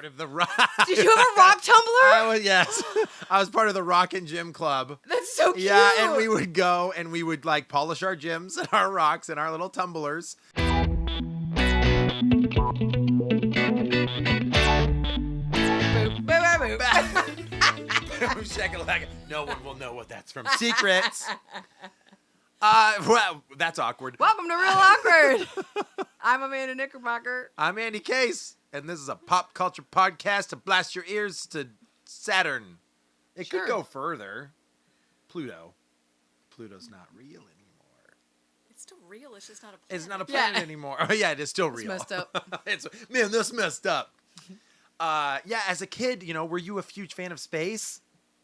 part of the rock. Did you have a rock tumbler? Yes. I was part of the rock and gym club. That's so cute. Yeah, and we would go and we would like polish our gyms and our rocks and our little tumblers. No one will know what that's from. Secrets. Well, that's awkward. Welcome to Real Awkward. I'm Amanda Knickerbocker. I'm Andy Case, and this is a pop culture podcast to blast your ears to Saturn. It could go further. Pluto. Pluto's not real anymore. It's still real. It's just not a planet. It's not a planet anymore. Oh, yeah, it is still real. It's messed up. Man, that's messed up. Yeah, as a kid, were you a huge fan of space?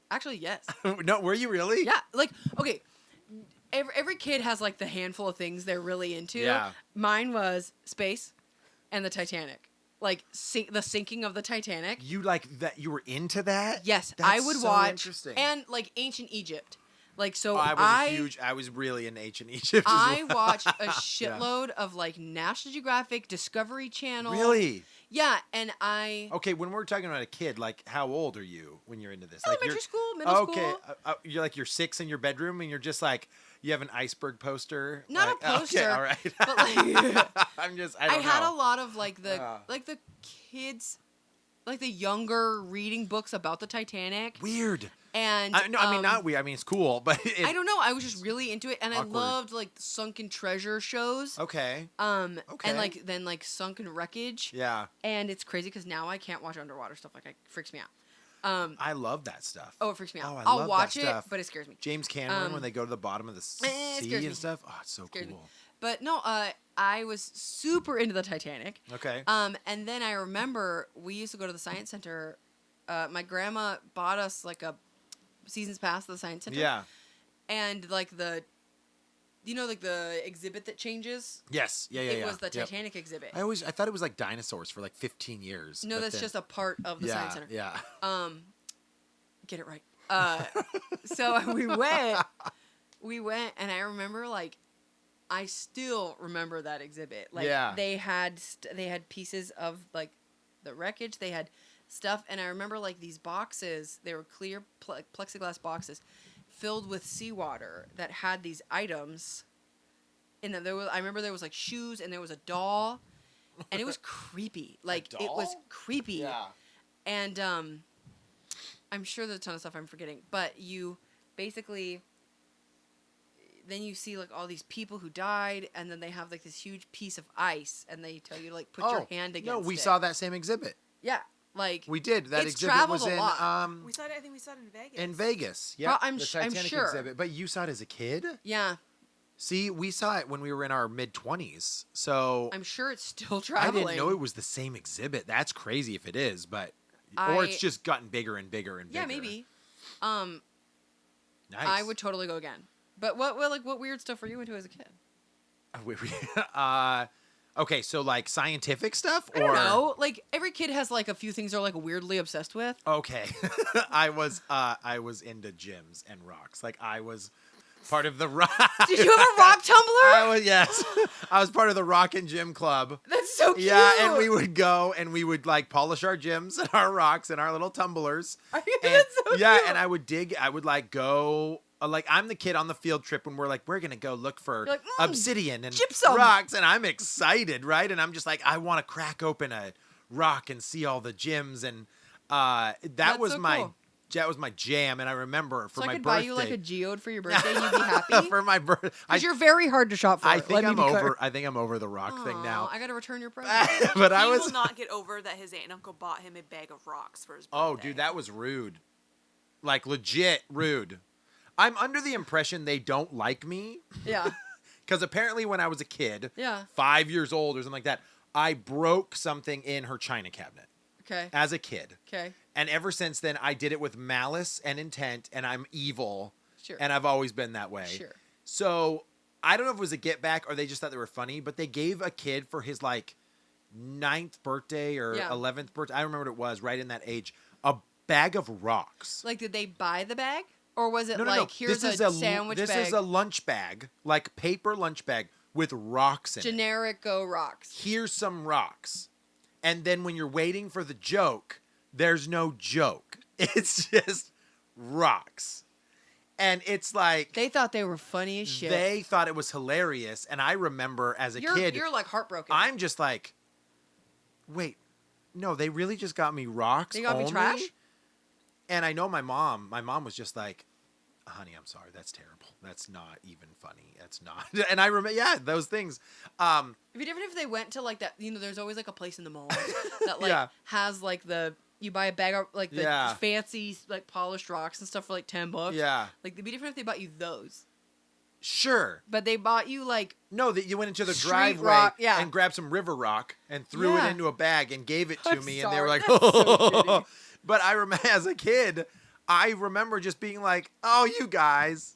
Actually, yes. No, were you really? Yeah, like, okay, every kid has, like, the handful of things they're really into. Yeah. Mine was space and the Titanic. Like, the sinking of the Titanic. You like that? You were into that? Yes, That's I would so watch. Interesting. And, like, ancient Egypt. Like, so I was really in ancient Egypt I as well. watched a shitload of, like, National Geographic, Discovery Channel. Really? Yeah, and I... Okay, when we're talking about a kid, like, how old are you when you're into this? Elementary school, middle school. Okay, you're 6 in your bedroom, and you're just like, you have an iceberg poster. Not like, a poster. Okay, all right. But, like... I don't I know. had a lot of, like, the kids... Like, the younger reading books about the Titanic. Weird. And... I mean, not weird. I mean, it's cool, but... I don't know. I was just really into it, and Awkward. I loved, like, sunken treasure shows. Okay. And, Okay. then, like, sunken wreckage. Yeah. And it's crazy, because now I can't watch underwater stuff. Like, it freaks me out. I love that stuff. Oh, it freaks me out. Oh, I I'll love watch that it, stuff. but it scares me. James Cameron, when they go to the bottom of the sea scares me. and stuff. Oh, it's so Scares me. cool. But no, I was super into the Titanic. Okay. And then I remember we used to go to the Science Center. My grandma bought us like a season's pass to the Science Center. Yeah. And like the exhibit that changes. Yes. Yeah. It was the Titanic exhibit. I thought it was like dinosaurs for like 15 years. No, that's just a part of the Science Center. Yeah. Get it right. So we went, and I remember like. I still remember that exhibit. Like they had pieces of like the wreckage. They had stuff, and I remember like these boxes. They were clear plexiglass boxes filled with seawater that had these items in them. I remember there was like shoes, and there was a doll, and it was creepy. Like it was creepy. Yeah. And I'm sure there's a ton of stuff I'm forgetting, but you basically. Then you see like all these people who died, and then they have like this huge piece of ice, and they tell you to like put your hand against it. No, we saw that same exhibit. Yeah, like we did. That it's exhibit was traveled a in lot. I think we saw it in Vegas. In Vegas, yeah. I'm the Titanic sure. exhibit. But you saw it as a kid. Yeah. See, we saw it when we were in our mid-20s, so I'm sure it's still traveling. I didn't know it was the same exhibit. That's crazy if it is, but or it's just gotten bigger and bigger and bigger. Yeah, maybe. Nice. I would totally go again. But what weird stuff were you into as a kid? Okay, so like scientific stuff, or I don't know. Like every kid has like a few things they're like weirdly obsessed with. Okay, I was into gyms and rocks. Like I was part of the rock. Did you have a rock tumbler? Yes. I was part of the rock and gym club. That's so cute. Yeah, and we would go and we would like polish our gyms and our rocks and our little tumblers. That's so cute. Yeah, and I would like go. Like I'm the kid on the field trip when we're like we're gonna go look for like, obsidian and gypsum. rocks, and I'm excited, right? And I'm just like I want to crack open a rock and see all the gyms, and that was my jam. And I remember for my birthday, I could buy you like a geode for your birthday, and you'd be happy. For my birthday, because you're very hard to shop for. I think I'm over the rock thing now. I gotta return your present. But he will not get over that his aunt and uncle bought him a bag of rocks for his birthday. Oh, dude, that was rude. Like legit rude. I'm under the impression they don't like me. Yeah. Because apparently when I was a kid, 5 years old or something like that, I broke something in her china cabinet. Okay. As a kid. Okay. And ever since then, I did it with malice and intent, and I'm evil. Sure. And I've always been that way. Sure. So I don't know if it was a get back or they just thought they were funny, but they gave a kid for his like 9th birthday or 11th birthday, I remember what it was, right in that age, a bag of rocks. Like, did they buy the bag? Or was it here's this a sandwich bag? This is a lunch bag, like paper lunch bag with rocks in it. Generic Go rocks. Here's some rocks. And then when you're waiting for the joke, there's no joke. It's just rocks. And it's like... They thought they were funny as shit. They thought it was hilarious. And I remember as a kid... You're like heartbroken. I'm just like, wait, no, they really just got me rocks They got only? me trash? And I know my mom was just like, honey, I'm sorry. That's terrible. That's not even funny. That's not. And I remember, those things. It'd be different if they went to like that, there's always like a place in the mall that like has like you buy a bag of like the fancy like polished rocks and stuff for like $10. Yeah. Like it'd be different if they bought you those. Sure. But they bought you like... No, that you went into the street driveway rock, and grabbed some river rock and threw it into a bag and gave it to me. Sorry. And they were like, So but I remember as a kid, I remember just being like, oh, you guys.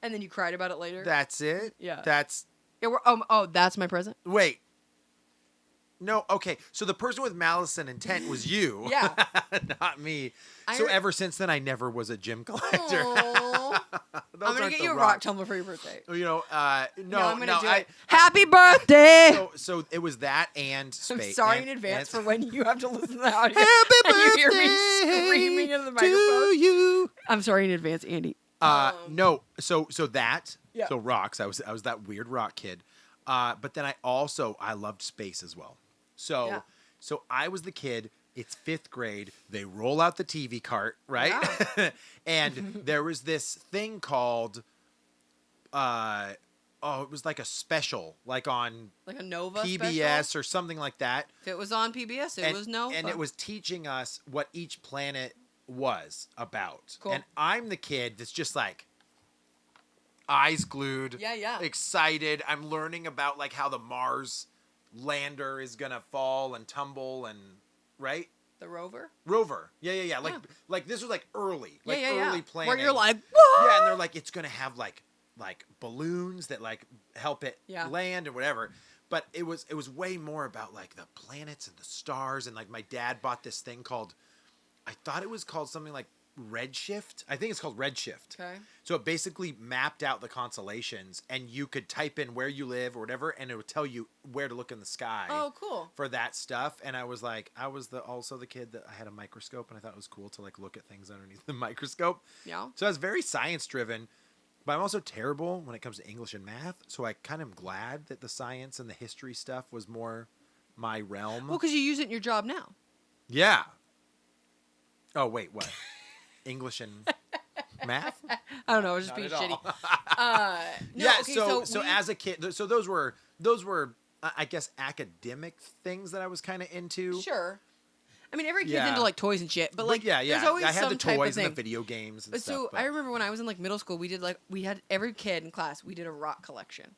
And then you cried about it later? That's it? Yeah. That's... that's my present? Wait. No, okay. So the person with malice and intent was you. Yeah. Not me. So ever since then, I never was a gym collector. I'm going to get you a rock tumbler for your birthday. No, I'm going to do it. I, Happy birthday! So it was that and space. I'm sorry in advance for when you have to listen to the audio. Happy and birthday you hear me screaming into the microphone. to you. I'm sorry in advance, Andy. No, so that. Yeah. So rocks. I was that weird rock kid. But then I loved space as well. So I was the kid. It's 5th grade. They roll out the TV cart, right? Yeah. And there was this thing called, it was like a special, like on like a Nova PBS special? Or something like that. If it was on PBS, it was Nova. And it was teaching us what each planet was about. Cool. And I'm the kid that's just like eyes glued, excited. I'm learning about like how the Mars lander is gonna fall and tumble and right. The rover? Rover. Yeah. Like this was like early. Like early planning. Where you're like, whoa! Yeah, and they're like, it's gonna have like balloons that like help it land or whatever. But it was way more about like the planets and the stars and like my dad bought this thing called, I thought it was called something like Redshift. I think it's called Redshift. Okay. So it basically mapped out the constellations and you could type in where you live or whatever and it would tell you where to look in the sky. Oh, cool. For that stuff. And I was like, also the kid that I had a microscope and I thought it was cool to like look at things underneath the microscope. Yeah. So I was very science driven, but I'm also terrible when it comes to English and math. So I kind of am glad that the science and the history stuff was more my realm. Well, because you use it in your job now. Yeah. Oh, wait, what? English and math? I don't know. I was just being shitty. So as a kid, so those were I guess academic things that I was kind of into. Sure. I mean, every kid's into like toys and shit, but like there's always I had some the type toys of thing. and the video games and so stuff. I remember when I was in like middle school, we had every kid in class, we did a rock collection.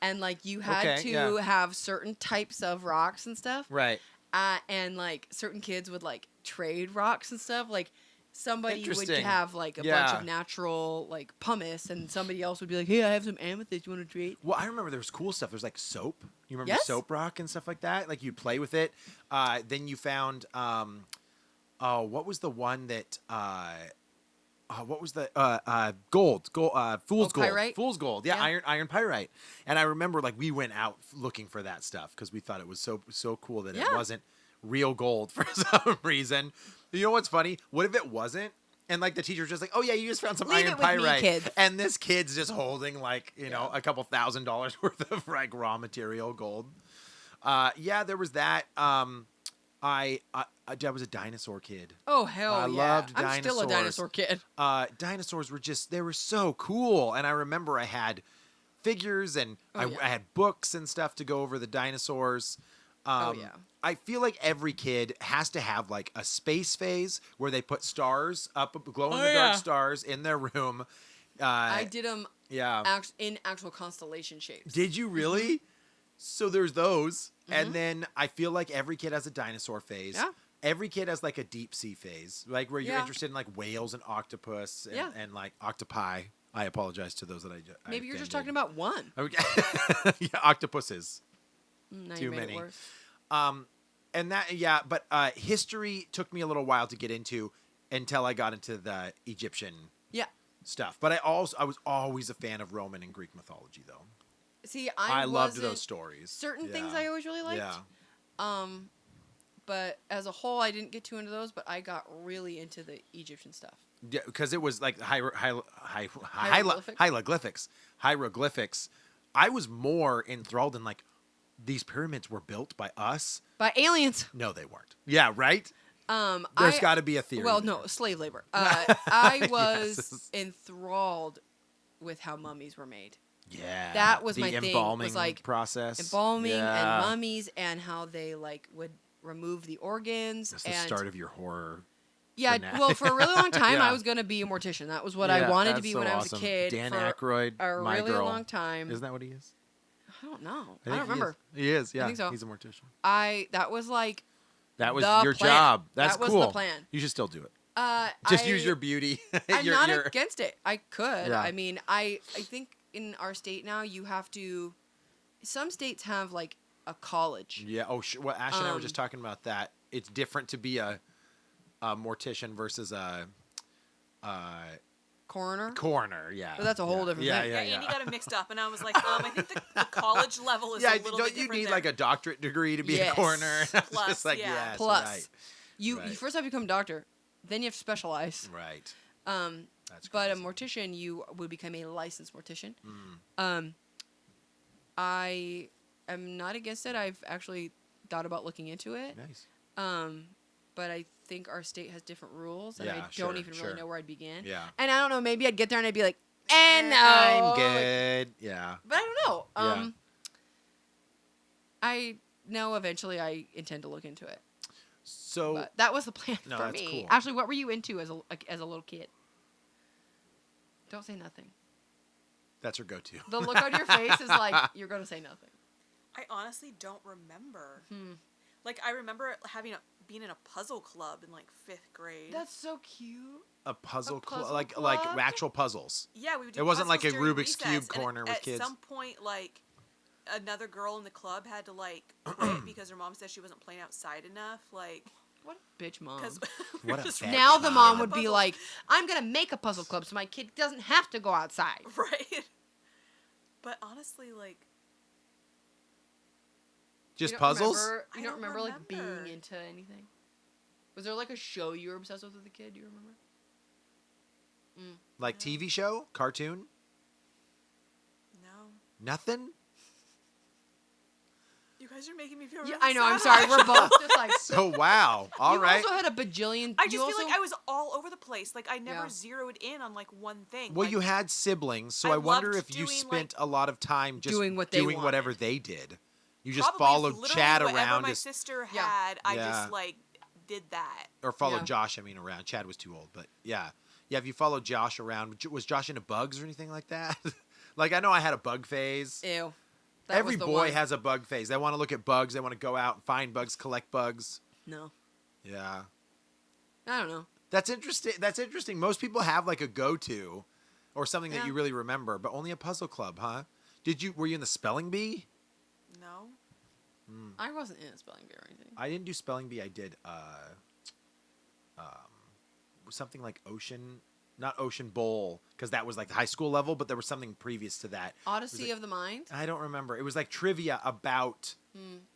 And like you had to have certain types of rocks and stuff. Right. And like certain kids would like trade rocks and stuff. Like somebody would have like a bunch of natural like pumice, and somebody else would be like, "Hey, I have some amethyst. You want to trade?" Well, I remember there was cool stuff. There's like soap. You remember Yes. soap rock and stuff like that? Like you'd play with it. Then you found what was the one that what was the gold fool's gold, pyrite? fool's gold, iron pyrite. And I remember like we went out looking for that stuff because we thought it was so cool that it wasn't real gold for some reason. You know what's funny? What if it wasn't? And like the teacher's just like, oh yeah, you just found some Leave iron it with pyrite, me, kid. and this kid's just holding like a couple $1,000 worth of like raw material gold. There was that. I was a dinosaur kid. Oh hell yeah! I loved dinosaurs. I'm still a dinosaur kid. Dinosaurs were they were so cool, and I remember I had figures and I had books and stuff to go over the dinosaurs. I feel like every kid has to have like a space phase where they put stars up, glow in the dark stars in their room. I did them in actual constellation shapes. Did you really? Mm-hmm. So there's those. Mm-hmm. And then I feel like every kid has a dinosaur phase. Yeah. Every kid has like a deep sea phase, like where you're interested in like whales and octopus and like octopi. I apologize to those that I Maybe you're just talking about one. Okay. Octopuses. Now Too you made many. It worse. And that, but history took me a little while to get into until I got into the Egyptian stuff. But I was always a fan of Roman and Greek mythology, though. See, I loved those stories. Certain things I always really liked. Yeah. But as a whole, I didn't get too into those. But I got really into the Egyptian stuff. Yeah, because it was like Hieroglyphics. Hieroglyphics. I was more enthralled in like these pyramids were built by us. By aliens. No, they weren't. Yeah, right? There's got to be a theory. Well, no, slave labor. I was enthralled with how mummies were made. Yeah. That was my thing. thing. The embalming was like process. Embalming and mummies and how they like would remove the organs. That's the start of your horror. Yeah, well, for a really long time, I was going to be a mortician. That was what I wanted to be when I was a kid. Dan Aykroyd, a my really girl. long time. Isn't that what he is? I don't know. I don't remember. He is, yeah. I think so. He's a mortician. That was like That was the your plan. job. That's that was cool. the plan. You should still do it. Just use your beauty. I'm not against it. I could. Yeah. I mean, I think in our state now, you have to. Some states have like a college. Yeah. Oh, well, Ash and I were just talking about that. It's different to be a mortician versus a coroner. Coroner, yeah. But that's a whole different thing. Yeah, Andy got it mixed up, and I was like, I think the college level is a little bit different. Don't you need like a doctorate degree to be a coroner? Plus, just like, yeah. yes, Plus, right. you first have to become a doctor, then you have to specialize. Right. That's but a crazy. mortician, you would become a licensed mortician. Mm. I am not against it. I've actually thought about looking into it. Nice. But I think our state has different rules, and Yeah, I don't even really know where I'd begin. Yeah. And I don't know. Maybe I'd get there and I'd be like, "And no, I'm good." Yeah. But I don't know. Yeah. I know eventually I intend to look into it. So But that was the plan No, for that's me. cool. Actually, what were you into as a little kid? Don't say nothing. that's her go-to. The look on your face is like you're going to say nothing. I honestly don't remember. Like, I remember being in a puzzle club in like 5th grade. That's so cute. A puzzle puzzle like club? actual puzzles. Yeah, we would do It wasn't like a puzzles during Rubik's recess, Cube and corner with kids. At some point, like, another girl in the club had to like quit because her mom said she wasn't playing outside enough. Like, What a bitch mom. because What a bitch Now the mom mom. would be like, I'm going to make a puzzle club so my kid doesn't have to go outside. right. But honestly, like, Just You don't puzzles? You I don't don't remember like remember. being into anything? Was there like a show you were obsessed with as a kid? Do you remember? Like TV show? Cartoon? no. Nothing? You guys are making me feel Yeah, really I know. I'm sad. sorry. We're both just like. So wow. All you right. also had a bajillion. I you just feel also, like I was all over the place. Like, I never Yeah. zeroed in on like one thing. Well, like, you had siblings, so I I wonder loved if you doing, spent a lot of time just doing what they whatever wanted. they did. You just probably followed literally Chad whatever around my as, sister Yeah. had, I Yeah. just like did that. or followed Yeah. Josh, around. Chad was too old, but yeah. Yeah, if you followed Josh around, was Josh into bugs or anything like that? Like, I know I had a bug phase. Ew. That Every was the boy one. has a bug phase. They want to look at bugs. They want to go out and find bugs, collect bugs. No. Yeah. I don't know. That's interesting. That's interesting. Most people have like a go-to or something that Yeah. you really remember, but only a puzzle club, huh? Were you in the spelling bee? No. I wasn't in a spelling bee or anything. I didn't do spelling bee. I did something like not Ocean Bowl, because that was like the high school level, but there was something previous to that. Odyssey like- of the Mind. I don't remember. It was like trivia about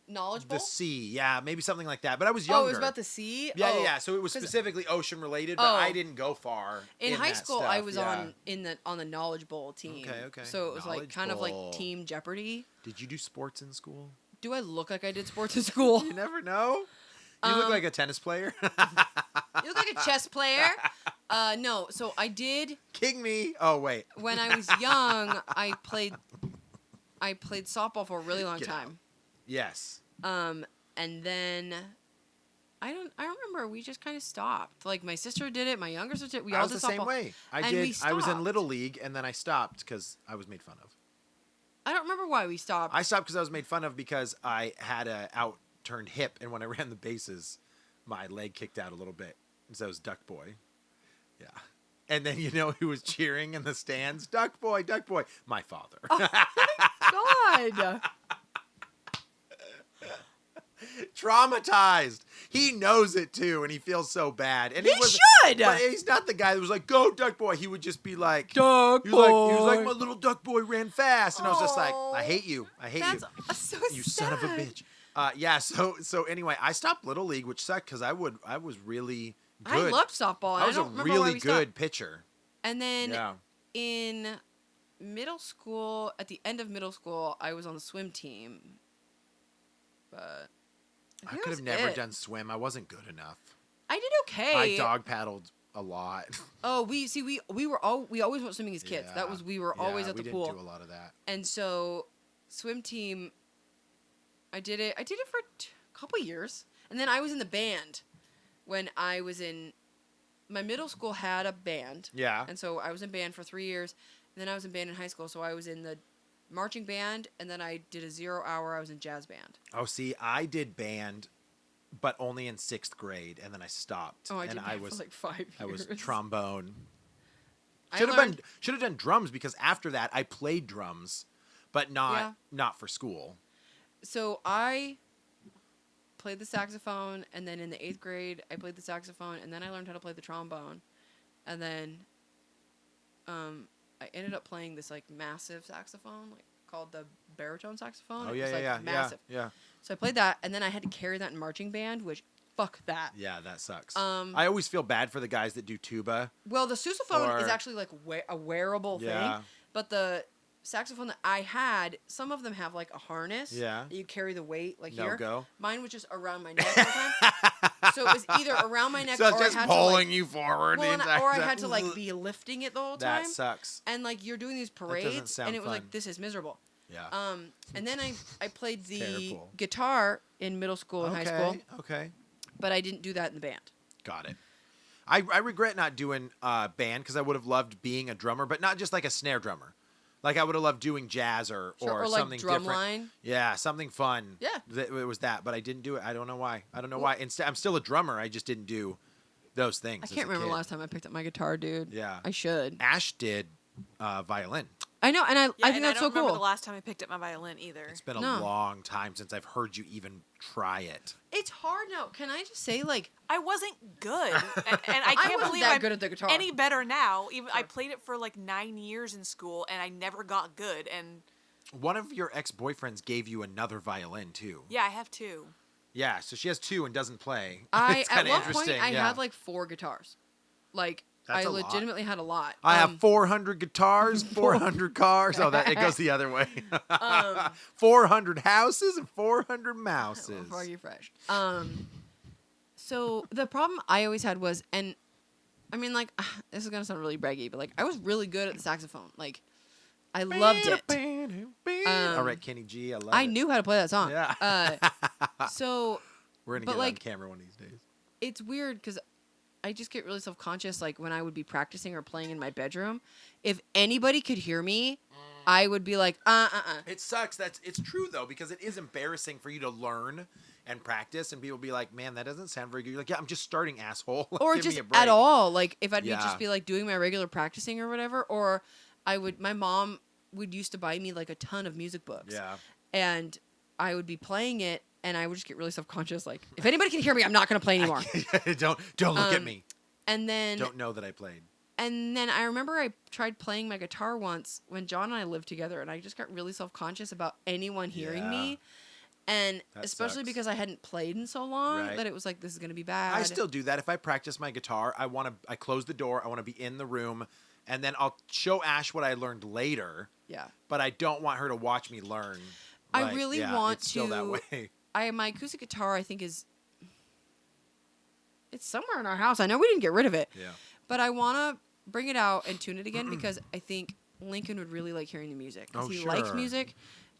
Knowledge Bowl. the sea. Yeah, maybe something like that. But I was younger. Oh, it was about the sea. Yeah, oh. yeah. So it was 'cause specifically ocean related, but Oh. I didn't go far. In high that school, stuff. I was Yeah. on the Knowledge Bowl team. Okay. So it was like Knowledge kind of Bowl. like Team Jeopardy. Did you do sports in school? Do I look like I did sports in school? You never know. You look like a tennis player. You look like a chess player. No. So I did King me. Oh wait. when I was young. I played softball for a really long Get out. time. Yes. And then I don't remember. We just kind of stopped. Like my sister did it. My younger sister. We I all was did the same softball. way. I And did. we I was in stopped. little league, and then I stopped because I was made fun of. I don't remember why we stopped. I stopped because I was made fun of because I had a outturned hip, and when I ran the bases, my leg kicked out a little bit. And so it was Duck Boy. Yeah. And then you know who was cheering in the stands? Duck Boy, Duck Boy. My father. God. Traumatized. He knows it too, and he feels so bad. And He should. But he's not the guy that was like, "Go, Duck Boy." He would just be like, Duck he was like, "My little Duck Boy ran fast," and I was just like, Oh. "I hate you. I hate That's you. so You son of a sad. bitch." Yeah. So anyway, I stopped Little League, which sucked because I was really good. I loved softball. I was a really good pitcher. And then in middle school, at the end of middle school, I was on the swim team. But I could have never done swim. I wasn't good enough. I did okay. I dog paddled a lot. Oh, we always went swimming as kids. Yeah. We were always at the pool. We didn't do a lot of that. And so swim team, I did it for a couple years. And then I was in the band when I was in my middle school had a band. Yeah. And so I was in band for 3 years. And then I was in band in high school. So I was in the marching band, and then I did a 0 hour. I was in jazz band. Oh, see, I did band, but only in 6th grade, and then I stopped. Oh, I did band for like 5 years. I was trombone. Should have done drums because after that I played drums, but not for school. So I played the saxophone, and then in the 8th grade I played the saxophone, and then I learned how to play the trombone, and then I ended up playing this like massive saxophone, like called the baritone saxophone. Oh it was, massive. Yeah. So I played that, and then I had to carry that in marching band, which fuck that. Yeah, that sucks. I always feel bad for the guys that do tuba. Well, the sousaphone is actually like a wearable thing, but the saxophone that I had, some of them have like a harness. Yeah. That you carry the weight like No here. go. Mine was just around my neck all the time. So it was either around my neck so it's or just I had pulling to, you forward. or I had to like be lifting it the whole time. That sucks. And like you're doing these parades, and it was like, this is miserable. Yeah. And then I played the guitar in middle school and high school. Okay. But I didn't do that in the band. Got it. I regret not doing band because I would have loved being a drummer, but not just like a snare drummer. Like I would have loved doing jazz or like something drum different. line. Yeah, something fun. Yeah. It was that, but I didn't do it. I don't know why. Why. Instead, I'm still a drummer. I just didn't do those things. I can't remember the last time I picked up my guitar, dude. Yeah. I should. Ash did violin. I know, and I think that's so cool. I don't remember the last time I picked up my violin either. It's been a long time since I've heard you even try it. It's hard now. Can I just say, like, I wasn't good, and I can't believe I'm good at the guitar. Any better now. Even I played it for like 9 years in school, and I never got good. And one of your ex-boyfriends gave you another violin too. Yeah, I have 2. Yeah, so she has 2 and doesn't play. At one point I had like 4 guitars. Like That's I legitimately had a lot. I have 400 guitars, 400 cars. Oh, it goes the other way. 400 houses and 400 mouses. Before you fresh. So the problem I always had was, and I mean, like, this is gonna sound really braggy, but like, I was really good at the saxophone. Like, I loved it. All right, Kenny G, I love it. I knew how to play that song. Yeah. So we're gonna get it on camera one of these days. It's weird because I just get really self-conscious, like when I would be practicing or playing in my bedroom. If anybody could hear me, I would be like, It sucks. It's true though, because it is embarrassing for you to learn and practice, and people be like, "Man, that doesn't sound very good." You're like, "Yeah, I'm just starting, asshole." Or give just me a break. at all. Like if I'd just be like doing my regular practicing or whatever, or my mom would used to buy me like a ton of music books. Yeah. And I would be playing it, and I would just get really self-conscious. Like, if anybody can hear me, I'm not going to play anymore. Don't look at me. And then don't know that I played. And then I remember I tried playing my guitar once when John and I lived together, and I just got really self-conscious about anyone hearing me. And that especially sucks. Because I hadn't played in so long that it was like, this is going to be bad. I still do that. If I practice my guitar, I close the door. I want to be in the room, and then I'll show Ash what I learned later. Yeah. But I don't want her to watch me learn. I really want it's still that way. My acoustic guitar, I think, it's somewhere in our house. I know we didn't get rid of it. Yeah. But I want to bring it out and tune it again because I think Lincoln would really like hearing the music. Because he likes music.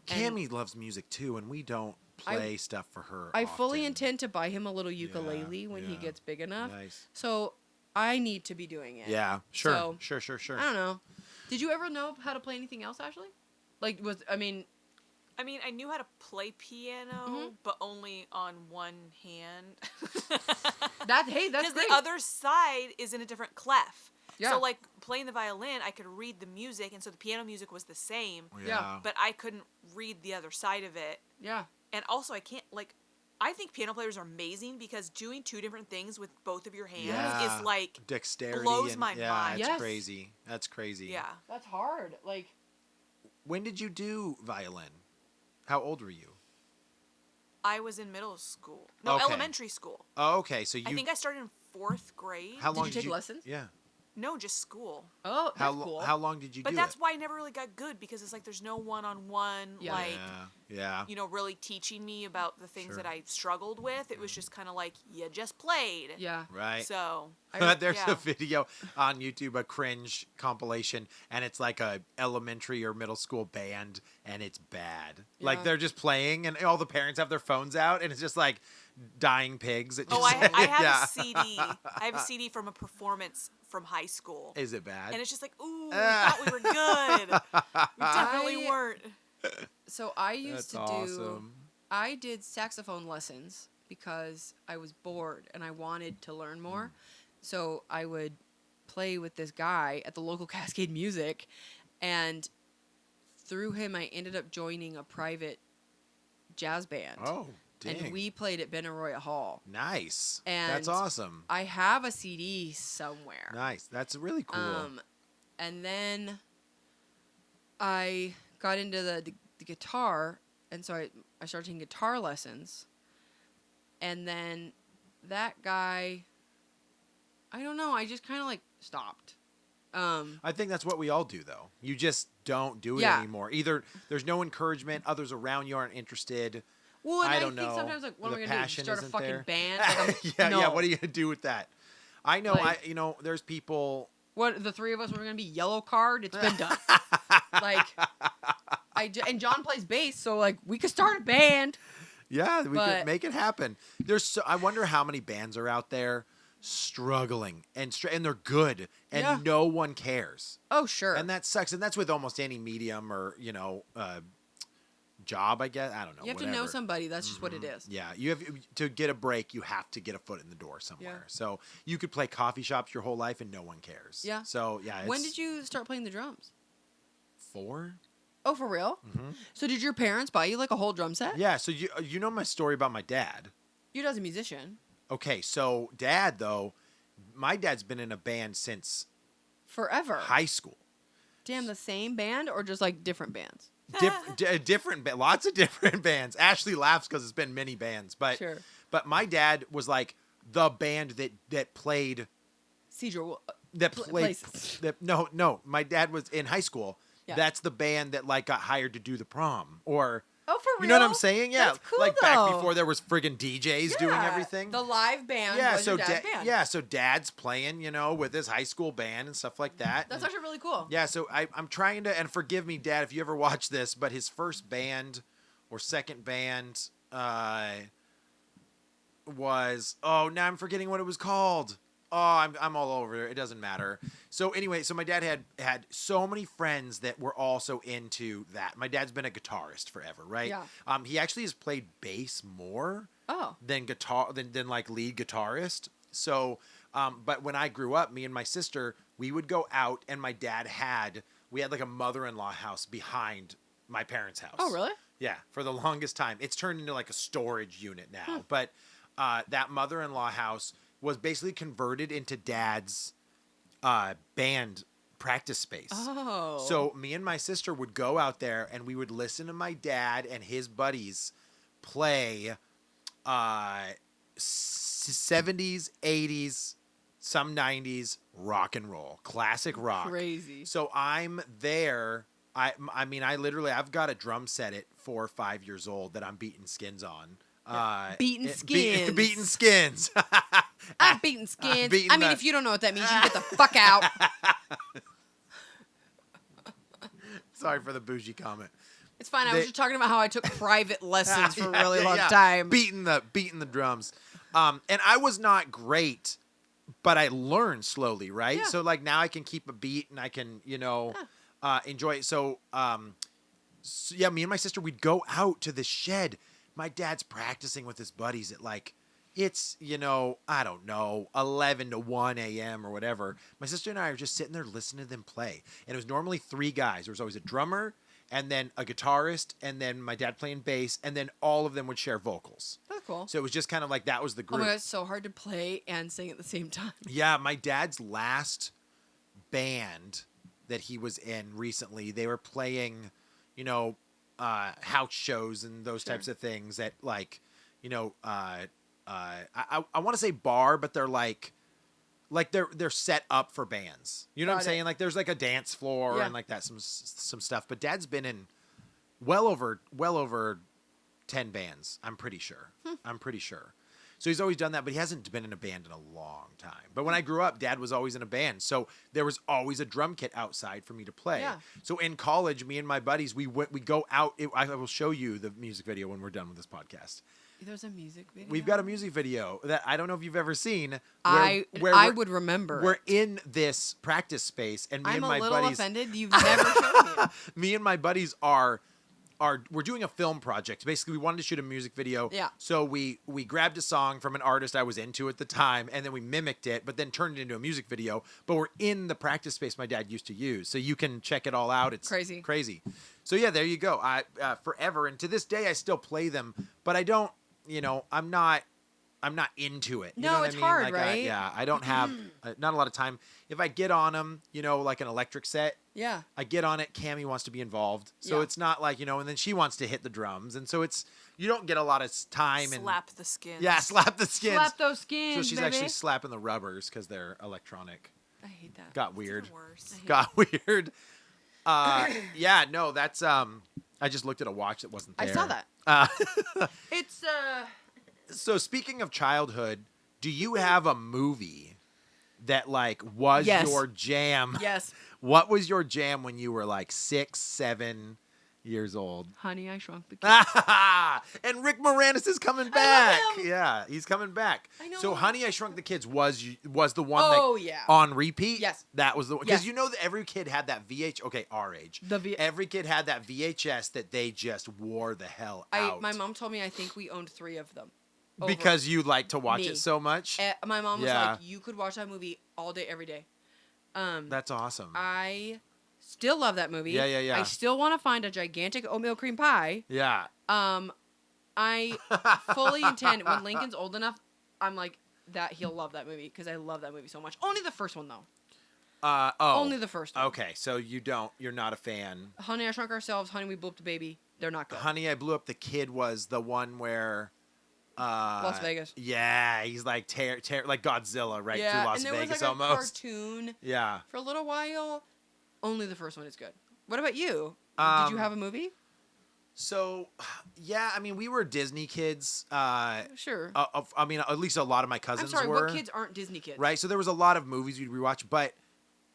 Cammy loves music too, and we don't play stuff for her. I fully intend to buy him a little ukulele when he gets big enough. Nice. So I need to be doing it. Yeah, sure. So, sure. I don't know. Did you ever know how to play anything else, Ashley? Like, I mean, I knew how to play piano, but only on one hand. That's great. Because the other side is in a different clef. Yeah. So, like, playing the violin, I could read the music, and so the piano music was the same. Yeah. But I couldn't read the other side of it. Yeah. And also, I can't, like, I think piano players are amazing because doing 2 different things with both of your hands is, like, dexterity. Blows my mind. That's crazy. That's crazy. Yeah. That's hard. Like, when did you do violin? How old were you? I was in middle school. No, Okay. elementary school. Oh, okay. So I think I started in 4th grade. How long did you take lessons? Yeah. No, just school. Oh, that's cool. How long did you do But it? that's why I never really got good, because it's like there's no one-on-one, yeah. really teaching me about the things Sure. that I struggled with. It was just kind of like, you just played. Yeah. Right. So. There's a video on YouTube, a cringe compilation, and it's like a elementary or middle school band, and it's bad. Yeah. Like they're just playing, and all the parents have their phones out, and it's just like dying pigs. It just, I have a CD. I have a CD from a performance from high school. Is it bad? And it's just like, ooh, we thought we were good. We definitely weren't. So I used to awesome. I did saxophone lessons because I was bored and I wanted to learn more. So I would play with this guy at the local Cascade Music, and through him I ended up joining a private jazz band. Oh, dang. And we played at Benaroya Hall. Nice. And that's awesome. I have a CD somewhere. Nice. That's really cool. And then I got into the guitar, and so I started taking guitar lessons. And then that guy, I don't know, I just kind of like stopped. I think that's what we all do, though. You just don't do it anymore. Either there's no encouragement, others around you aren't interested. Well, and I don't think know. sometimes like, what am I The gonna do? passion Start a isn't fucking there. band? Like, yeah. What are you gonna do with that? I know. Like- There's people. What, the three of us were gonna be yellow card? It's been done. Like, and John plays bass, so like we could start a band. Yeah, we could make it happen. I wonder how many bands are out there struggling and they're good and no one cares. Oh sure. And that sucks. And that's with almost any medium or job, I guess. I don't know. You have to know somebody. That's just what it is. Yeah, you have to get a break. You have to get a foot in the door somewhere. Yeah. So you could play coffee shops your whole life and no one cares. Yeah. So yeah. When did you start playing the drums? 4. Oh, for real? Mm-hmm. So did your parents buy you like a whole drum set? Yeah. So you know my story about my dad. Your dad's a musician. Okay, so Dad though, my dad's been in a band since forever. High school. Damn, the same band or just like different bands? Different, lots of different bands. Ashley laughs because it's been many bands, but sure. But my dad was like the band that played. Cedro. That played. No. My dad was in high school. Yeah. That's the band that like got hired to do the prom or. Oh, for real? You know what I'm saying? Yeah. That's cool, like though. Back before there was friggin' DJs doing everything. The live band was your dad's band. Yeah, so Dad's playing, with his high school band and stuff like that. That's actually really cool. Yeah, so I'm trying to, and forgive me, Dad, if you ever watch this, but his first band or second band was, now I'm forgetting what it was called. Oh, I'm all over it. It doesn't matter. So anyway, so my dad had so many friends that were also into that. My dad's been a guitarist forever, right? Yeah. He actually has played bass more than guitar than like lead guitarist. So, but when I grew up, me and my sister, we would go out, and my dad we had like a mother-in-law house behind my parents' house. Oh, really? Yeah, for the longest time. It's turned into like a storage unit now, but that mother-in-law house was basically converted into Dad's band practice space. Oh. So me and my sister would go out there and we would listen to my dad and his buddies play 70s, 80s, some 90s rock and roll, classic rock. Crazy. So I'm there. I mean, I've got a drum set at 4 or 5 years old that I'm beating skins on. Beaten skins. Beaten skins. I'm beating skins. If you don't know what that means, you can get the fuck out. Sorry for the bougie comment. It's fine. I was just talking about how I took private lessons for a really long time. Beating the drums. And I was not great, but I learned slowly, right? Yeah. So like now I can keep a beat and I can, enjoy it. So, me and my sister, we'd go out to the shed. My dad's practicing with his buddies at it's, I don't know, 11 to 1 a.m. or whatever. My sister and I are just sitting there listening to them play. And it was normally 3 guys. There was always a drummer and then a guitarist and then my dad playing bass. And then all of them would share vocals. That's cool. So it was just kind of like that was the group. Oh my God, it's so hard to play and sing at the same time. Yeah, my dad's last band that he was in recently, they were playing, house shows and those types of things at I want to say bar, but they're like they're set up for bands. You know what I'm saying? Like there's like a dance floor and like that some stuff. But Dad's been in well over 10 bands. I'm pretty sure. So he's always done that, but he hasn't been in a band in a long time. But when I grew up, Dad was always in a band. So there was always a drum kit outside for me to play. Yeah. So in college, me and my buddies, we go out. I will show you the music video when we're done with this podcast. There's a music video? We've got a music video that I don't know if you've ever seen. I would remember. We're in this practice space, and me and my buddies... I'm a little offended. You've never shown me. Me and my buddies we're doing a film project. Basically, we wanted to shoot a music video. Yeah. So we grabbed a song from an artist I was into at the time, and then we mimicked it, but then turned it into a music video. But we're in the practice space my dad used to use, so you can check it all out. It's crazy. So yeah, there you go. I forever, and to this day, I still play them, but I don't. I'm not into it. You know what it's I mean? hard, right? I don't have not a lot of time. If I get on them, like an electric set. Yeah. I get on it. Cammie wants to be involved, so it's not like and then she wants to hit the drums, and so you don't get a lot of time. Slap the skins. Yeah, slap the skins. Slap those skins. So she's actually slapping the rubbers because they're electronic. I hate that. Got weird. Got weird. Yeah, no, that's I just looked at a watch that wasn't there. I saw that. It's So speaking of childhood, do you have a movie that was your jam? Yes. What was your jam when you were 6, 7 years old? Honey, I Shrunk the Kids. And Rick Moranis is coming back. Yeah, he's coming back. I know. So Honey, I Shrunk the Kids was the one on repeat? Yes. That was the one. Because that every kid had that our age. Every kid had that VHS that they just wore the hell out. My mom told me I think we owned 3 of them. Because you like to watch it so much? My mom was like, you could watch that movie all day, every day. That's awesome. I still love that movie. Yeah. I still want to find a gigantic oatmeal cream pie. Yeah. I fully intend, when Lincoln's old enough, I'm like, that he'll love that movie, because I love that movie so much. Only the first one, though. Only the first one. Okay, so you're not a fan. Honey, I Shrunk Ourselves, Honey, We Blew Up the Baby. They're not good. Honey, I Blew Up the Kid was the one where... Las Vegas. Yeah, he's like like Godzilla through Las and there Vegas was like almost. A cartoon. Yeah. For a little while. Only the first one is good. What about you? Did you have a movie? So, yeah, I mean, we were Disney kids. Sure. I mean, at least a lot of my cousins were. I'm sorry, what kids aren't Disney kids? Right, so there was a lot of movies we'd rewatch, but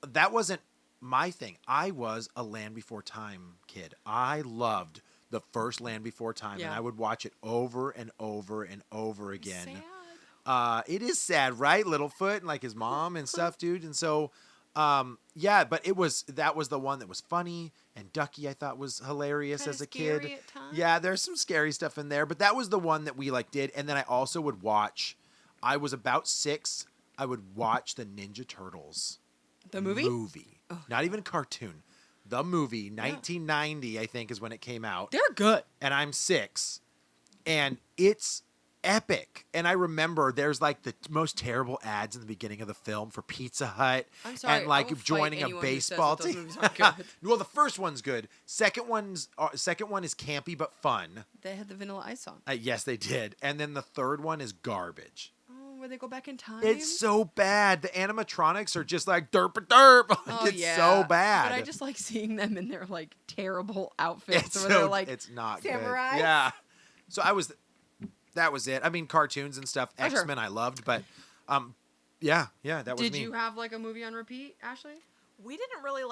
that wasn't my thing. I was a Land Before Time kid. I loved the first Land Before Time, and I would watch it over and over and over again. Sad. It is sad, right? Littlefoot and his mom and stuff, dude. And so, but that was the one that was funny, and Ducky I thought was hilarious as a kid. At times. Yeah, there's some scary stuff in there, but that was the one that we did. And then I also would watch. I was about 6. I would watch the Ninja Turtles. The movie? Not even cartoon. The movie, 1990, I think, is when it came out. They're good. And I'm 6. And it's epic. And I remember there's the most terrible ads in the beginning of the film for Pizza Hut. I'm sorry. And joining a baseball team. Well, the first one's good. Second one is campy but fun. They had the Vanilla Ice song. Yes, they did. And then the third one is garbage. Where they go back in time? It's so bad. The animatronics are just derp. It's so bad. But I just like seeing them in their terrible outfits. It's not samurai. Good. Yeah. So that was it. I mean, cartoons and stuff. X-Men I loved, but that was me. Did you have a movie on repeat, Ashley? We didn't really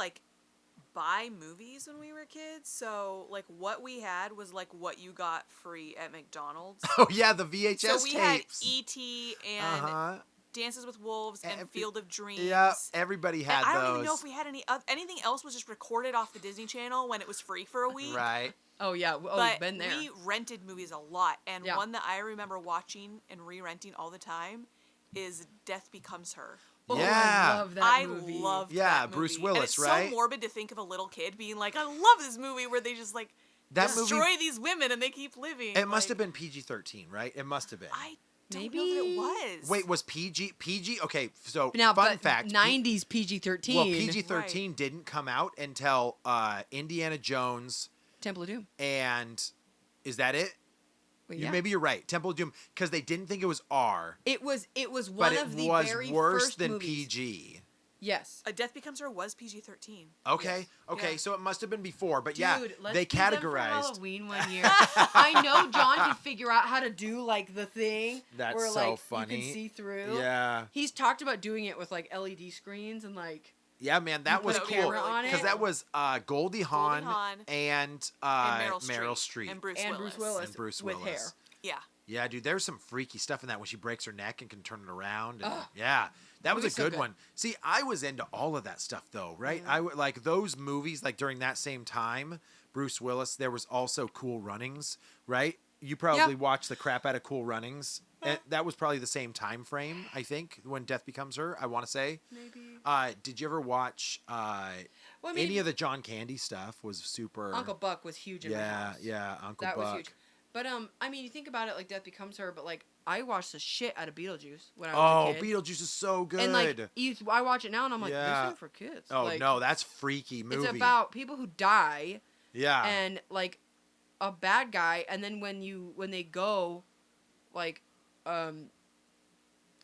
buy movies when we were kids, so what we had was what you got free at McDonald's. Oh yeah, the VHS tapes. So we had E.T. and Dances with Wolves and Field of Dreams. Yeah, everybody had those. I don't even know if we had anything else was just recorded off the Disney Channel when it was free for a week. Right. Oh yeah, but been there. We rented movies a lot, and one that I remember watching and re-renting all the time is Death Becomes Her. Oh, yeah, I love that movie. I love that movie. Bruce Willis, and it's right? so morbid to think of a little kid being I love this movie where they just destroy these women and they keep living. It must have been PG-13, right? It must have been. I don't know that it was. Wait, was PG? Okay, so now, fun fact. 90s PG-13. Well, PG-13 didn't come out until Indiana Jones. Temple of Doom. And is that it? Well, yeah. Maybe you're right. Temple of Doom, because they didn't think it was R. It was one but of the was very worse first than movies. PG. Yes. A Death Becomes Her was PG-13. Okay. Yes. Okay. Yeah. So it must have been before, but Dude, yeah, let's they do them for categorized. Halloween one year. I know John can figure out how to do like the thing That's where so like funny. you can see through. Yeah. He's talked about doing it with like LED screens and like. Yeah, man, that was put a cool. camera on it. Because that was Goldie Hawn and Meryl Streep. And Bruce With hair. Yeah. Yeah, dude, there's some freaky stuff in that when she breaks her neck and can turn it around. And, yeah, that was a good one. See, I was into all of that stuff though, right? I would like those movies. Like during that same time, Bruce Willis. There was also Cool Runnings, right? You probably watched the crap out of Cool Runnings. And that was probably the same time frame, I think, when Death Becomes Her. I want to say. Maybe. Did you ever watch any of the John Candy stuff? Was super. Uncle Buck was huge in my house. Yeah, Uncle That Buck. was huge. But I mean, you think about it, like Death Becomes Her, but like I watched the shit out of Beetlejuice when I was a kid. Beetlejuice is so good. And like I watch it now, and I'm like, this isn't for kids. Oh like, no, that's freaky movie. It's about people who die. Yeah. And like a bad guy, and then when they go, like,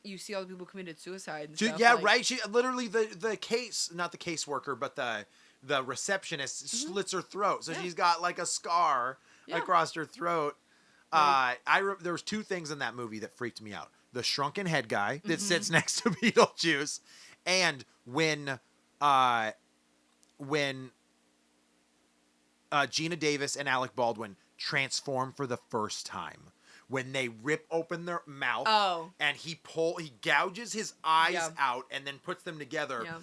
you see all the people committed suicide and stuff. Yeah, like, right. She literally the case, not the caseworker, but the receptionist slits her throat, so she's got like a scar across her throat. There was two things in that movie that freaked me out: the shrunken head guy that sits next to Beetlejuice, and when Gina Davis and Alec Baldwin transform for the first time. When they rip open their mouth and he gouges his eyes out and then puts them together. Yeah.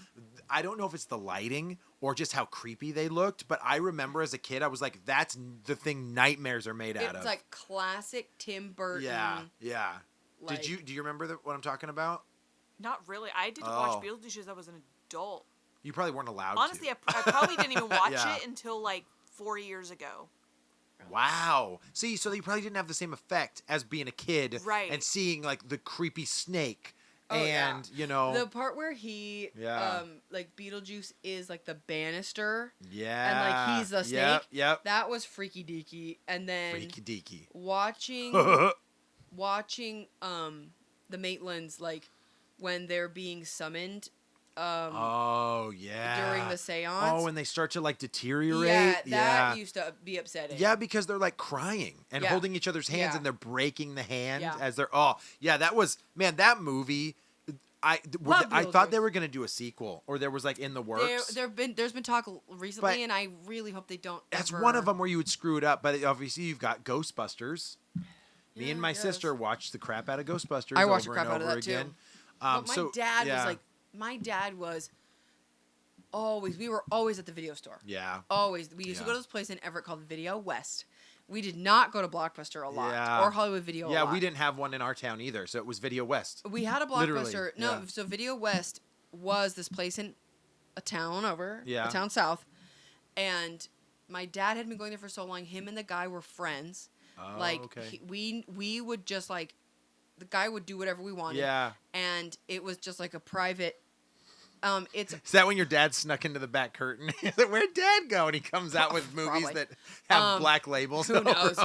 I don't know if it's the lighting or just how creepy they looked, but I remember as a kid, I was like, that's the thing nightmares are made out of. It's like classic Tim Burton. Yeah. Like, do you remember what I'm talking about? Not really. I didn't watch Beetlejuice as I was an adult. You probably weren't allowed Honestly, to. I probably didn't even watch it until like 4 years ago. Wow. See, so you probably didn't have the same effect as being a kid and seeing like the creepy snake you know the part where he like Beetlejuice is like the banister and like he's the snake. That was freaky deaky. And then freaky deaky. Watching the Maitlands, like when they're being summoned during the seance. And they start to like deteriorate. That used to be upsetting. Yeah, because they're like crying and holding each other's hands and they're breaking the hand as they're that was that movie. I thought they were gonna do a sequel, or there was like in the works. There's been talk recently, and I really hope they don't. That's one of them where you would screw it up, but obviously you've got Ghostbusters. Me and my sister watched the crap out of Ghostbusters. I watched over the crap and over out of that again. too. But my dad was always. We were always at the video store. Yeah. Always. We used to go to this place in Everett called Video West. We did not go to Blockbuster a lot or Hollywood Video a lot. Yeah, we didn't have one in our town either, so it was Video West. We had a Blockbuster. So Video West was this place in a town over, a town south, and my dad had been going there for so long. Him and the guy were friends. Oh, okay. We would just like, the guy would do whatever we wanted. Yeah. And it was just like a private. Is that when your dad snuck into the back curtain? Where'd Dad go? And he comes out with movies that have black labels. Who knows?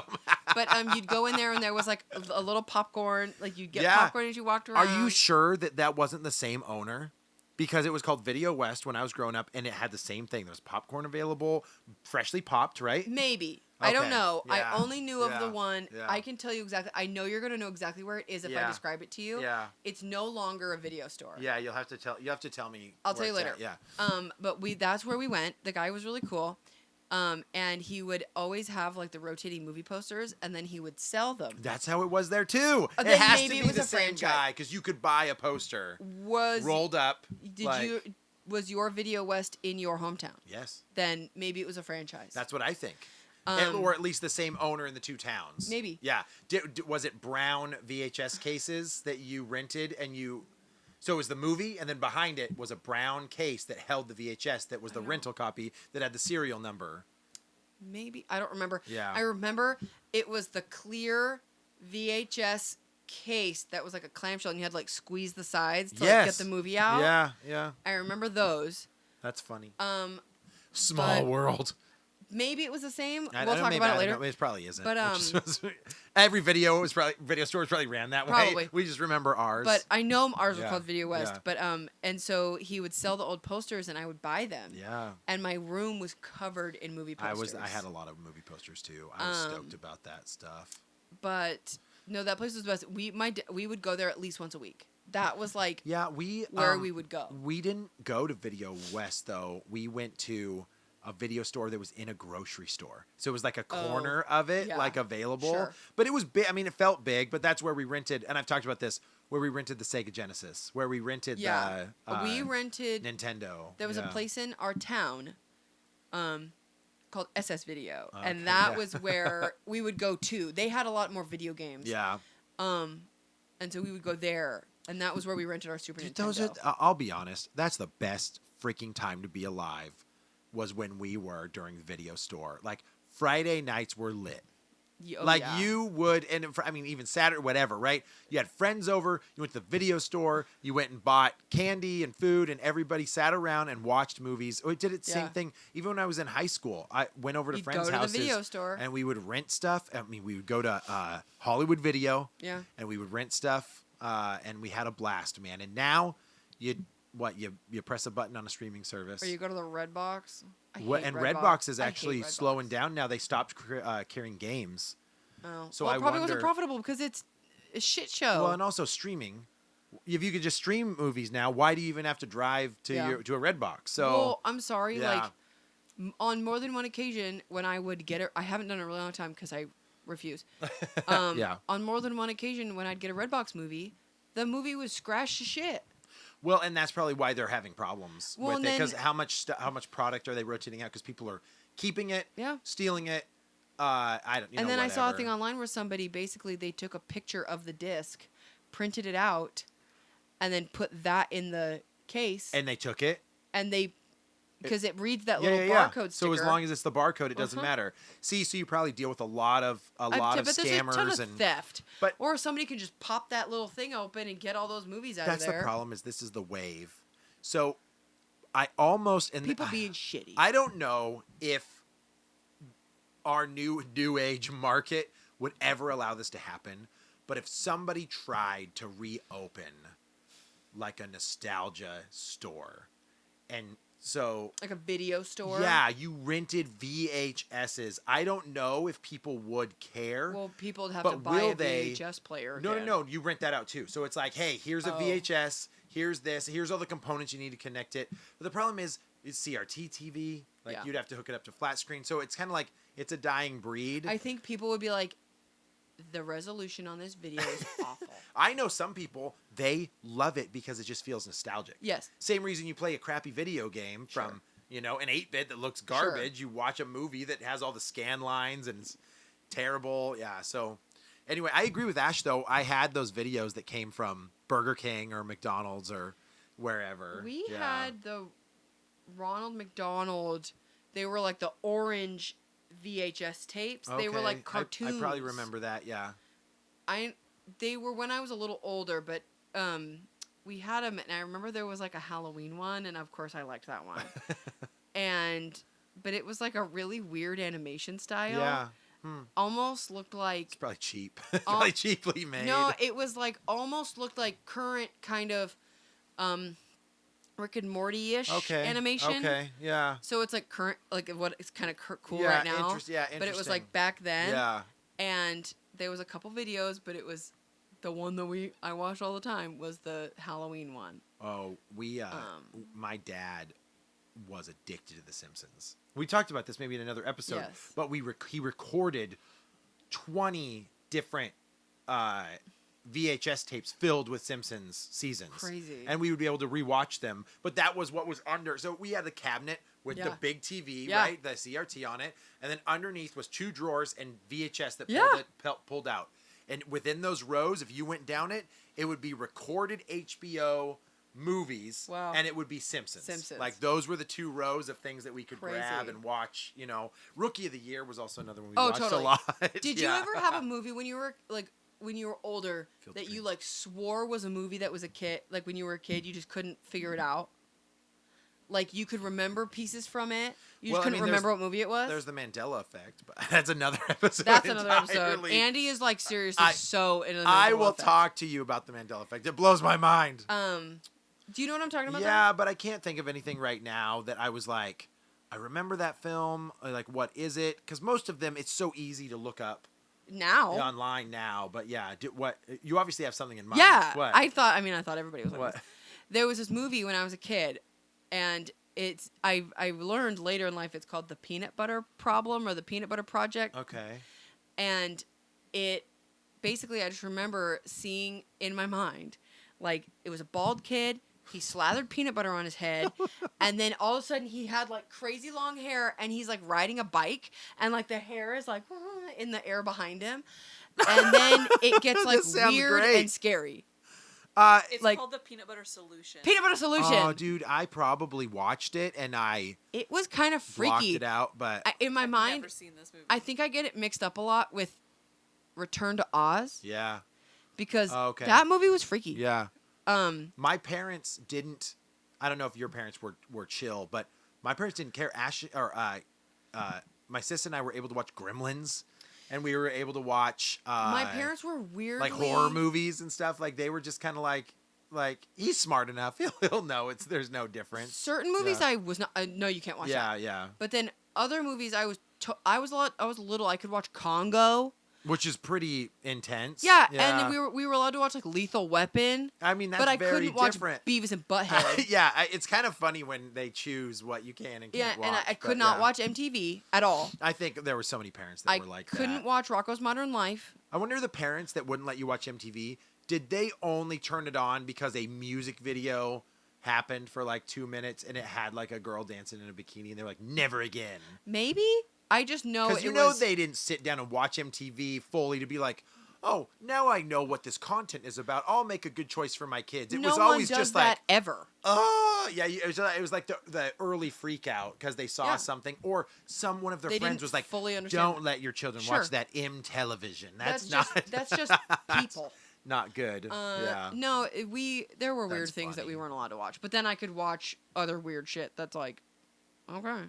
But you'd go in there and there was like a little popcorn. Like you'd get popcorn as you walked around. Are you sure that wasn't the same owner? Because it was called Video West when I was growing up, and it had the same thing. There was popcorn available, freshly popped, right? Maybe. Okay. I don't know. Yeah. I only knew of the one. Yeah. I can tell you exactly. I know you're going to know exactly where it is if I describe it to you. Yeah. It's no longer a video store. Yeah, you have to tell me. I'll tell you later. Yeah. But that's where we went. The guy was really cool. And he would always have like the rotating movie posters, and then he would sell them. That's how it was there too. It has to be the same guy because you could buy a poster rolled up. Was your Video West in your hometown? Yes. Then maybe it was a franchise. That's what I think. Or at least the same owner in the two towns. Maybe. Yeah. Was it brown VHS cases that you rented and you... So it was the movie, and then behind it was a brown case that held the VHS that was the rental copy that had the serial number. Maybe. I don't remember. Yeah. I remember it was the clear VHS case that was like a clamshell, and you had to like squeeze the sides to like, get the movie out. Yeah, yeah. I remember those. That's funny. Small world. maybe it was the same. I we'll don't talk know, about it later. It probably isn't. But every video stores probably ran that way. Probably. We just remember ours. But I know ours was called Video West. Yeah. But and so he would sell the old posters, and I would buy them. Yeah. And my room was covered in movie posters. I had a lot of movie posters too. I was stoked about that stuff. But no, that place was the best. We would go there at least once a week. That was like where we would go. We didn't go to Video West though. We went to a video store that was in a grocery store. So it was like a corner of it, like available. Sure. But it was big. I mean, it felt big, but that's where we rented, and I've talked about this, where we rented the Sega Genesis, where we rented we rented Nintendo. There was a place in our town called SS Video. Okay, and that was where we would go to. They had a lot more video games. Yeah. And so we would go there. And that was where we rented our Super Nintendo. I'll be honest, that's the best freaking time to be alive, was when we were during the video store. Like, Friday nights were lit. You would, and even Saturday, whatever, right? You had friends over, you went to the video store, you went and bought candy and food, and everybody sat around and watched movies. We did it same thing. Even when I was in high school, I went over to friends' houses. The video store. And we would rent stuff. I mean, we would go to Hollywood Video. Yeah. And we would rent stuff. And we had a blast, man. And now, you press a button on a streaming service. Or you go to the Redbox. Redbox is actually slowing down now. They stopped carrying games. Oh, so it probably wasn't profitable because it's a shit show. Well, and also streaming. If you could just stream movies now, why do you even have to drive to a Redbox? So, well, I'm sorry. Like, on more than one occasion, when I would get it, I haven't done it in a really long time because I refuse. On more than one occasion, when I'd get a Redbox movie, the movie was scratched to shit. Well, and that's probably why they're having problems with it, because how much product are they rotating out? Because people are keeping it, stealing it. I saw a thing online where somebody basically they took a picture of the disc, printed it out, and then put that in the case. And they took it. And they. Because it reads that little barcode sticker. So as long as it's the barcode, it doesn't matter. See, so you probably deal with a lot of scammers there's a ton of and theft. Or somebody can just pop that little thing open and get all those movies out of there. That's the problem. Is this is the wave. So I almost people being shitty. I don't know if our new age market would ever allow this to happen. But if somebody tried to reopen like a nostalgia store and so like a video store? Yeah, you rented VHSs. I don't know if people would care. Well, people would have to buy a VHS player. No. You rent that out too. So it's like, hey, here's a VHS. Here's this. Here's all the components you need to connect it. But the problem is CRT TV. Like you'd have to hook it up to flat screen. So it's kind of like it's a dying breed. I think people would be like, the resolution on this video is awful. I know some people, they love it because it just feels nostalgic. Yes. Same reason you play a crappy video game from, an 8-bit that looks garbage. You watch a movie that has all the scan lines and it's terrible. Yeah, so anyway, I agree with Ash, though. I had those videos that came from Burger King or McDonald's or wherever. We had the Ronald McDonald. They were like the orange VHS tapes. Okay. They were like cartoons. I probably remember that, yeah. They were when I was a little older, but we had them, and I remember there was like a Halloween one, and of course I liked that one. But it was like a really weird animation style. Yeah. Almost looked like... It's probably cheap. Probably cheaply made. No, it was like almost looked like current kind of Rick and Morty-ish animation. Okay, yeah. So it's like current, like what is kind of cool right now. Interesting. But it was like back then. Yeah. And there was a couple videos, but it was the one that I watched all the time was the Halloween one. Oh, my dad was addicted to The Simpsons. We talked about this maybe in another episode. Yes. But he recorded 20 different VHS tapes filled with Simpsons seasons. Crazy. And we would be able to rewatch them. But that was what was under. So we had the cabinet with the big TV, right? The CRT on it. And then underneath was 2 drawers and VHS that pulled out. And within those rows, if you went down it, it would be recorded HBO movies. Wow. And it would be Simpsons. Like those were the 2 rows of things that we could grab and watch. Rookie of the Year was also another one we watched a lot. Did you ever have a movie when you were when you were older that you like swore was a movie that was a kid, like when you were a kid you just couldn't figure it out? like you could remember pieces from it. You just couldn't remember what movie it was. There's the Mandela Effect, but that's another episode. That's another episode. Andy is like seriously so in the Mandela I will Effect. talk to you about the Mandela Effect. It blows my mind. Do you know what I'm talking about? Yeah, but I can't think of anything right now that I was like, I remember that film. Like, what is it? Because most of them, it's so easy to look up now online now. But yeah, what you obviously have something in mind. Yeah, What? I thought everybody was like What? this. There was this movie when I was a kid, and I learned later in life it's called The Peanut Butter Problem or The Peanut Butter Project. Okay. And it basically, I just remember seeing in my mind, like it was a bald kid. He slathered peanut butter on his head, and then all of a sudden he had like crazy long hair, and he's like riding a bike, and like the hair is like in the air behind him, and then it gets like weird and scary. It's like, called The Peanut Butter Solution. Peanut Butter Solution. Oh, dude, I probably watched it and it was kind of freaky. Blocked it out, but in my mind, I've never seen this movie. I think I get it mixed up a lot with Return to Oz. Yeah. Because that movie was freaky. Yeah. My parents didn't. I don't know if your parents were chill, but my parents didn't care. My sister and I were able to watch Gremlins, and we were able to watch. My parents were weirdly like horror movies and stuff. Like they were just kind of like he's smart enough. He'll know there's no difference. Certain movies I was not. No, you can't watch. Yeah, that. yeah. But then other movies I was little. I could watch Congo. Which is pretty intense. Yeah, and we were allowed to watch like Lethal Weapon. I mean, that's but I very couldn't different. watch Beavis and Butthead. Yeah, it's kind of funny when they choose what you can and can't watch. Yeah, and I could not watch MTV at all. I think there were so many parents that were like that. I couldn't watch Rocko's Modern Life. I wonder the parents that wouldn't let you watch MTV, did they only turn it on because a music video happened for like 2 minutes and it had like a girl dancing in a bikini and they're like, never again? Maybe. I just know because they didn't sit down and watch MTV fully to be like, oh, now I know what this content is about. I'll make a good choice for my kids. It was always does just that like ever. Oh yeah, it was like the early freak out because they saw something or one of their friends was like, fully understand. Don't let your children watch that television. That's just people. Not good. Yeah. No, there were weird things that we weren't allowed to watch, but then I could watch other weird shit. That's like, okay.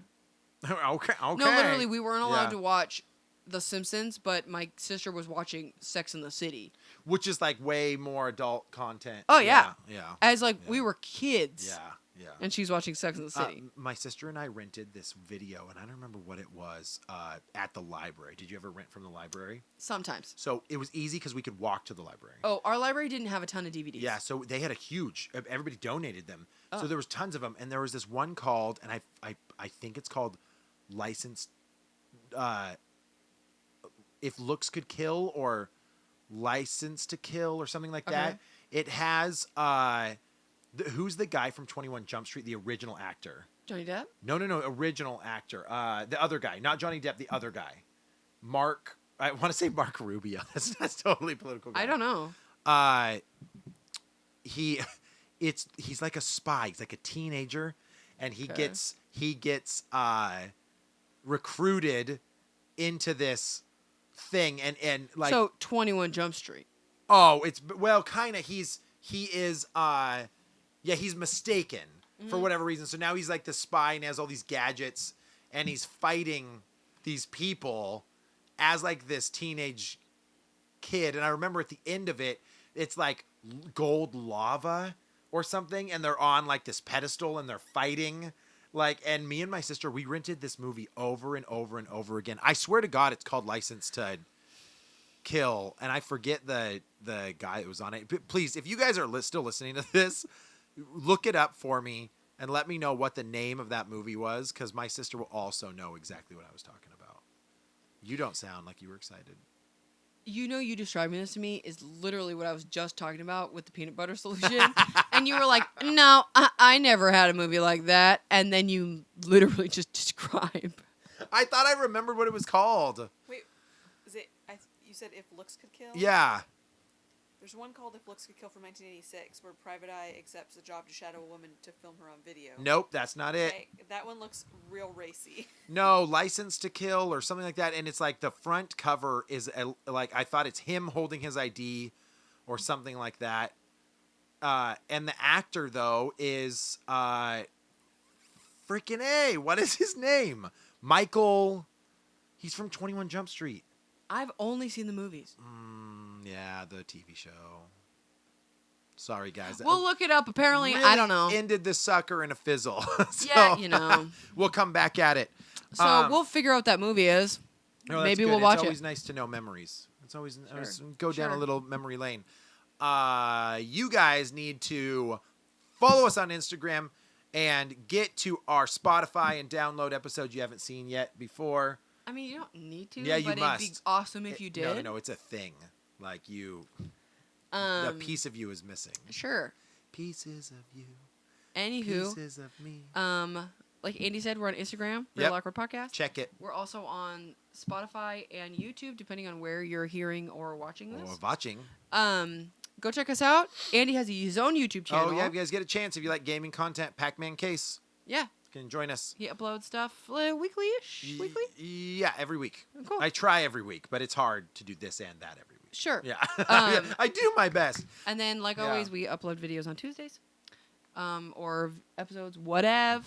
Okay. No, literally, we weren't allowed to watch The Simpsons, but my sister was watching Sex and the City, which is like way more adult content. Oh yeah. As we were kids. Yeah. And she's watching Sex and the City. My sister and I rented this video, and I don't remember what it was, at the library. Did you ever rent from the library? Sometimes. So it was easy because we could walk to the library. Oh, our library didn't have a ton of DVDs. Yeah, so they had everybody donated them. Oh. So there was tons of them, and there was this one called, and I think it's called Licensed, If Looks Could Kill, or License to Kill, or something like that. It has, who's the guy from 21 Jump Street, the original actor? Johnny Depp? No, original actor. The other guy, not Johnny Depp, the other guy. I want to say Mark Rubio. That's totally political guy. I don't know. He's like a spy. He's like a teenager, and he gets recruited into this thing, and like, so 21 Jump Street. Oh, kind of. He's mistaken for whatever reason. So now he's like the spy and has all these gadgets, and he's fighting these people as like this teenage kid. And I remember at the end of it, it's like gold lava or something, and they're on like this pedestal and they're fighting. Like, and me and my sister, we rented this movie over and over and over again. I swear to God, it's called License to Kill, and I forget the guy that was on it. But please, if you guys are still listening to this, look it up for me and let me know what the name of that movie was, because my sister will also know exactly what I was talking about. You don't sound like you were excited. You describing this to me is literally what I was just talking about with the peanut butter solution. And you were like, no, I never had a movie like that. And then you literally just describe. I thought I remembered what it was called. Wait, is it, you said If Looks Could Kill? Yeah. There's one called If Looks Could Kill from 1986 where Private Eye accepts a job to shadow a woman to film her on video. Nope, that's not it. Okay, that one looks real racy. No, License to Kill or something like that. And it's like the front cover is like, I thought it's him holding his ID or something like that. And the actor, though, is Freaking A. What is his name? Michael. He's from 21 Jump Street. I've only seen the movies. Yeah, the TV show. Sorry, guys. We'll look it up. Apparently, really I don't know. Ended the sucker in a fizzle. So, yeah, you know. We'll come back at it. So we'll figure out what that movie is. No, maybe good. we'll watch it. It's always nice to know memories. It's always go down a little memory lane. You guys need to follow us on Instagram and get to our Spotify and download episodes you haven't seen yet before. I mean, you don't need to. Yeah, you but must. It'd be awesome if you did. No, it's a thing. Like you, a piece of you is missing. Sure. Pieces of you. Anywho, pieces of me. Like Andy said, we're on Instagram, Real Awkward Podcast. Check it. We're also on Spotify and YouTube, depending on where you're hearing or watching this. Or watching. Go check us out. Andy has his own YouTube channel. Oh yeah, if you guys get a chance, if you like gaming content, Pac-Man Case. Yeah. You can join us. He uploads stuff weekly-ish. Weekly? Yeah, every week. Cool. I try every week, but it's hard to do this and that every week. Sure. Yeah. I do my best. And then, like always, we upload videos on Tuesdays. Or episodes, whatever.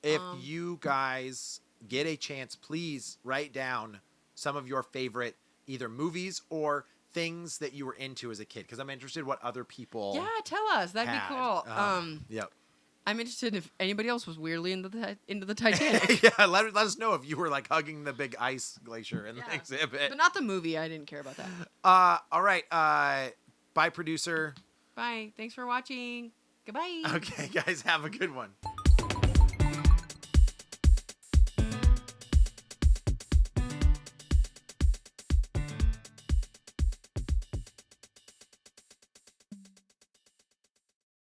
If you guys get a chance, please write down some of your favorite either movies or things that you were into as a kid, because I'm interested what other people. Yeah, tell us. That'd be cool. Yep. I'm interested if anybody else was weirdly into the Titanic. Yeah, let us know if you were like hugging the big ice glacier in the exhibit. But not the movie. I didn't care about that. All right. Bye, producer. Bye. Thanks for watching. Goodbye. Okay, guys, have a good one.